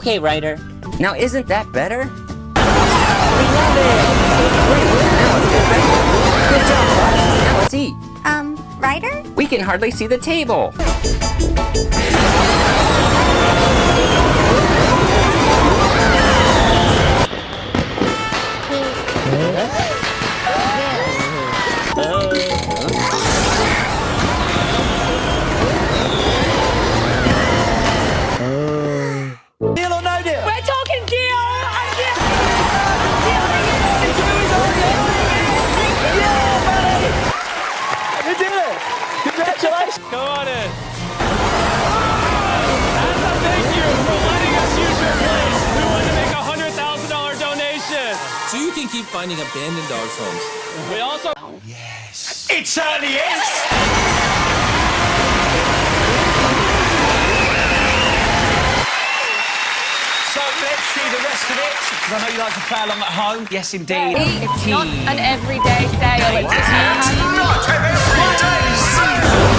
Okay, Ryder. Now isn't that better? We love it! Great! Now let's get ready. Good job, Bob. Now let's eat. Ryder? We can hardly see the table. Deal or no deal? We're talking deal! You did it! Congratulations! Come on in. As a thank you for letting us use your place, we want to make a $100,000 donation. So you can keep finding abandoned dogs' homes. We also... Yes! It certainly is! So let's see the rest of it, because I know you like to play along at home. Yes, indeed. It's not an everyday sale. It's Not every day!